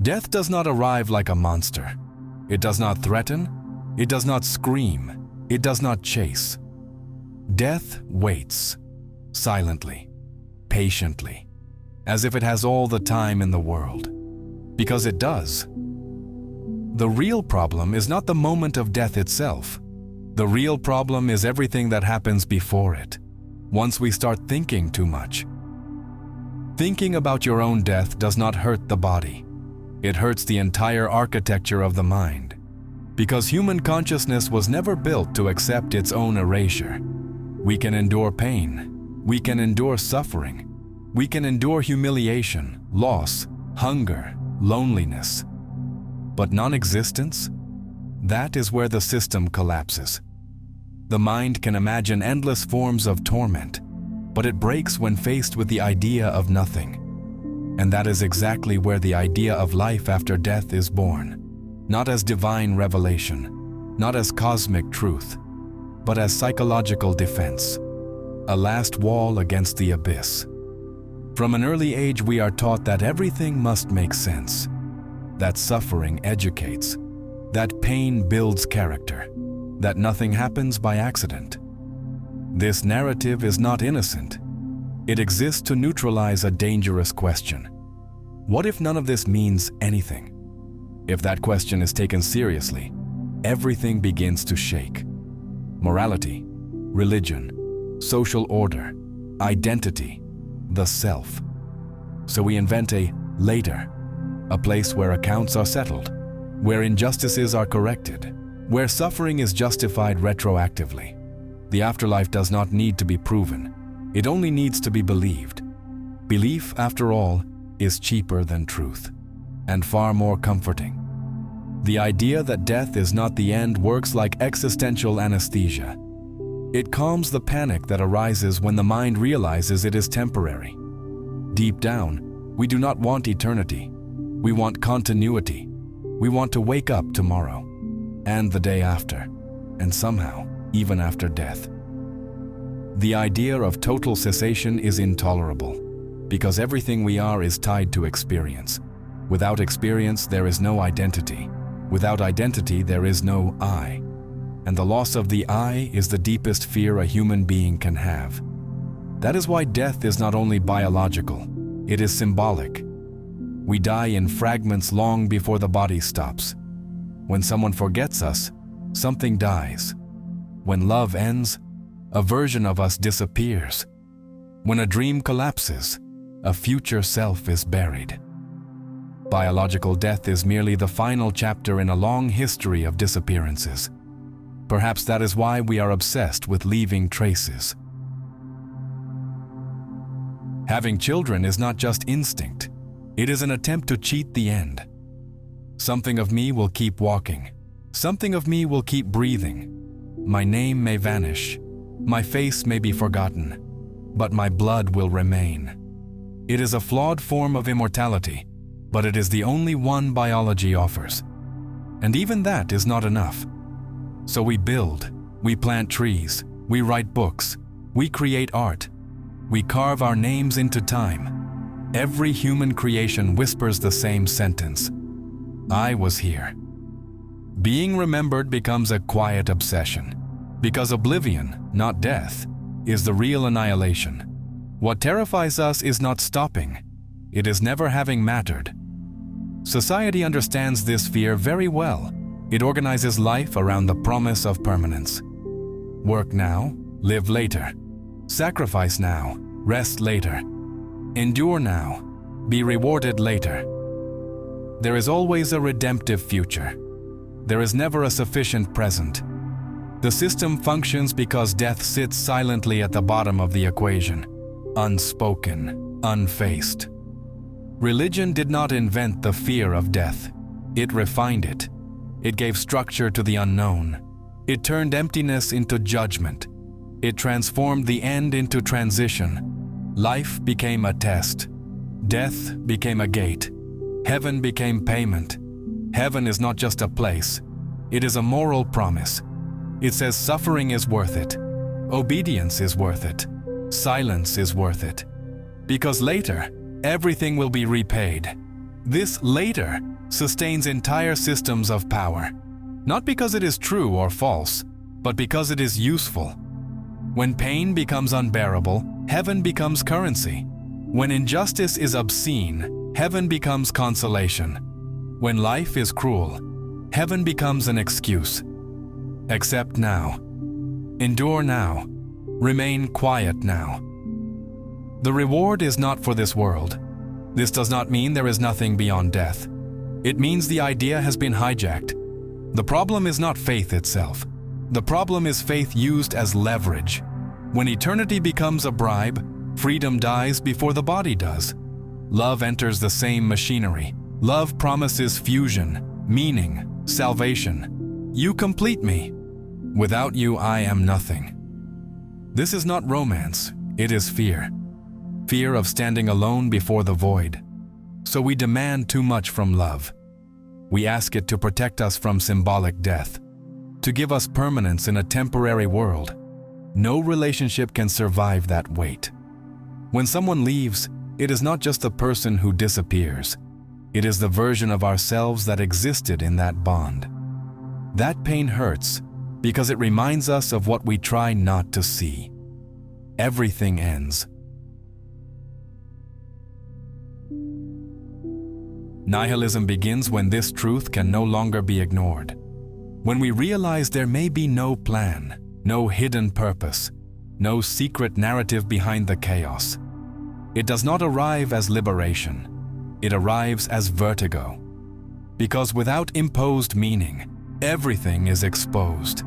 Death does not arrive like a monster. It does not threaten. It does not scream. It does not chase. Death waits, silently, patiently, as if it has all the time in the world. Because it does. The real problem is not the moment of death itself. The real problem is everything that happens before it, once we start thinking too much. Thinking about your own death does not hurt the body. It hurts the entire architecture of the mind. Because human consciousness was never built to accept its own erasure. We can endure pain. We can endure suffering. We can endure humiliation, loss, hunger, loneliness. But non-existence? That is where the system collapses. The mind can imagine endless forms of torment, but it breaks when faced with the idea of nothing. And that is exactly where the idea of life after death is born. Not as divine revelation, not as cosmic truth, but as psychological defense, a last wall against the abyss. From an early age, we are taught that everything must make sense, that suffering educates, that pain builds character, that nothing happens by accident. This narrative is not innocent. It exists to neutralize a dangerous question. What if none of this means anything? If that question is taken seriously, everything begins to shake. Morality, religion, social order, identity, the self. So we invent a later, a place where accounts are settled, where injustices are corrected, where suffering is justified retroactively. The afterlife does not need to be proven. It only needs to be believed. Belief, after all, is cheaper than truth, and far more comforting. The idea that death is not the end works like existential anesthesia. It calms the panic that arises when the mind realizes it is temporary. Deep down, we do not want eternity. We want continuity. We want to wake up tomorrow, and the day after, and somehow, even after death. The idea of total cessation is intolerable, because everything we are is tied to experience. Without experience, there is no identity. Without identity, there is no I. And the loss of the I is the deepest fear a human being can have. That is why death is not only biological, it is symbolic. We die in fragments long before the body stops. When someone forgets us, something dies. When love ends, a version of us disappears. When a dream collapses, a future self is buried. Biological death is merely the final chapter in a long history of disappearances. Perhaps that is why we are obsessed with leaving traces. Having children is not just instinct. It is an attempt to cheat the end. Something of me will keep walking. Something of me will keep breathing. My name may vanish. My face may be forgotten. But my blood will remain. It is a flawed form of immortality, but it is the only one biology offers. And even that is not enough. So we build, we plant trees, we write books, we create art, we carve our names into time. Every human creation whispers the same sentence: I was here. Being remembered becomes a quiet obsession, because oblivion, not death, is the real annihilation. What terrifies us is not stopping, it is never having mattered. Society understands this fear very well. It organizes life around the promise of permanence. Work now, live later. Sacrifice now, rest later. Endure now, be rewarded later. There is always a redemptive future. There is never a sufficient present. The system functions because death sits silently at the bottom of the equation, unspoken, unfaced. Religion did not invent the fear of death. It refined it. It gave structure to the unknown. It turned emptiness into judgment. It transformed the end into transition. Life became a test. Death became a gate. Heaven became payment. Heaven is not just a place. It is a moral promise. It says suffering is worth it. Obedience is worth it. Silence is worth it. Because later, everything will be repaid. This later sustains entire systems of power, not because it is true or false, but because it is useful. When pain becomes unbearable, heaven becomes currency. When injustice is obscene, heaven becomes consolation. When life is cruel, heaven becomes an excuse. Accept now. Endure now. Remain quiet now. The reward is not for this world. This does not mean there is nothing beyond death. It means the idea has been hijacked. The problem is not faith itself. The problem is faith used as leverage. When eternity becomes a bribe, freedom dies before the body does. Love enters the same machinery. Love promises fusion, meaning, salvation. You complete me. Without you, I am nothing. This is not romance, it is fear. Fear of standing alone before the void. So we demand too much from love. We ask it to protect us from symbolic death, to give us permanence in a temporary world. No relationship can survive that weight. When someone leaves, it is not just the person who disappears. It is the version of ourselves that existed in that bond. That pain hurts because it reminds us of what we try not to see. Everything ends. Nihilism begins when this truth can no longer be ignored. When we realize there may be no plan, no hidden purpose, no secret narrative behind the chaos. It does not arrive as liberation. It arrives as vertigo. Because without imposed meaning, everything is exposed.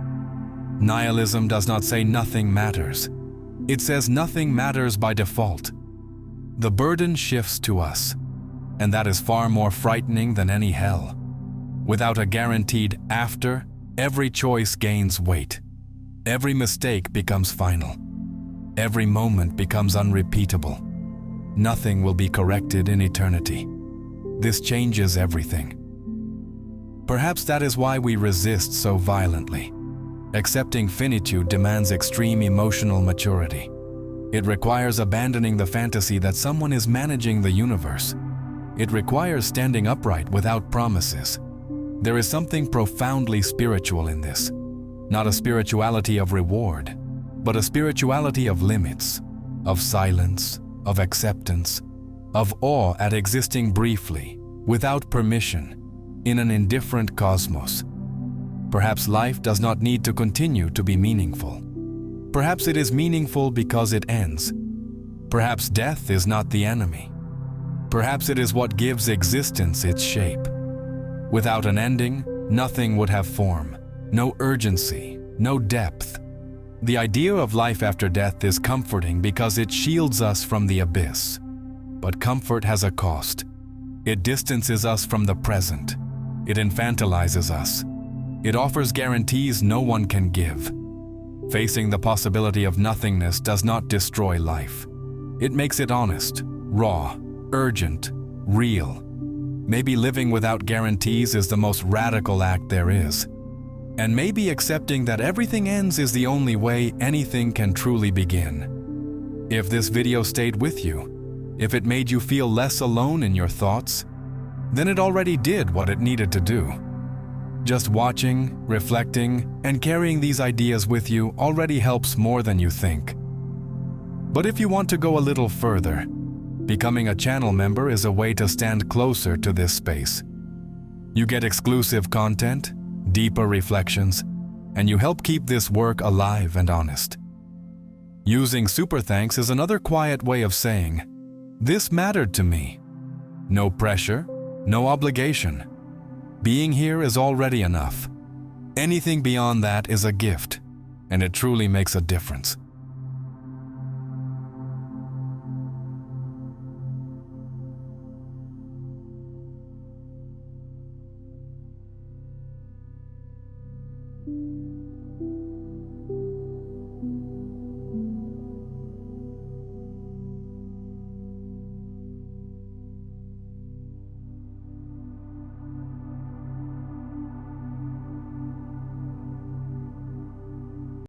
Nihilism does not say nothing matters. It says nothing matters by default. The burden shifts to us, and that is far more frightening than any hell. Without a guaranteed after, every choice gains weight. Every mistake becomes final. Every moment becomes unrepeatable. Nothing will be corrected in eternity. This changes everything. Perhaps that is why we resist so violently. Accepting finitude demands extreme emotional maturity. It requires abandoning the fantasy that someone is managing the universe. It requires standing upright without promises. There is something profoundly spiritual in this. Not a spirituality of reward, but a spirituality of limits, of silence, of acceptance, of awe at existing briefly, without permission, in an indifferent cosmos. Perhaps life does not need to continue to be meaningful. Perhaps it is meaningful because it ends. Perhaps death is not the enemy. Perhaps it is what gives existence its shape. Without an ending, nothing would have form, no urgency, no depth. The idea of life after death is comforting because it shields us from the abyss. But comfort has a cost. It distances us from the present. It infantilizes us. It offers guarantees no one can give. Facing the possibility of nothingness does not destroy life. It makes it honest, raw, urgent, real. Maybe living without guarantees is the most radical act there is. And maybe accepting that everything ends is the only way anything can truly begin. If this video stayed with you, if it made you feel less alone in your thoughts, then it already did what it needed to do. Just watching, reflecting, and carrying these ideas with you already helps more than you think. But if you want to go a little further, becoming a channel member is a way to stand closer to this space. You get exclusive content, deeper reflections, and you help keep this work alive and honest. Using super thanks is another quiet way of saying, "This mattered to me." No pressure, no obligation. Being here is already enough. Anything beyond that is a gift, and it truly makes a difference.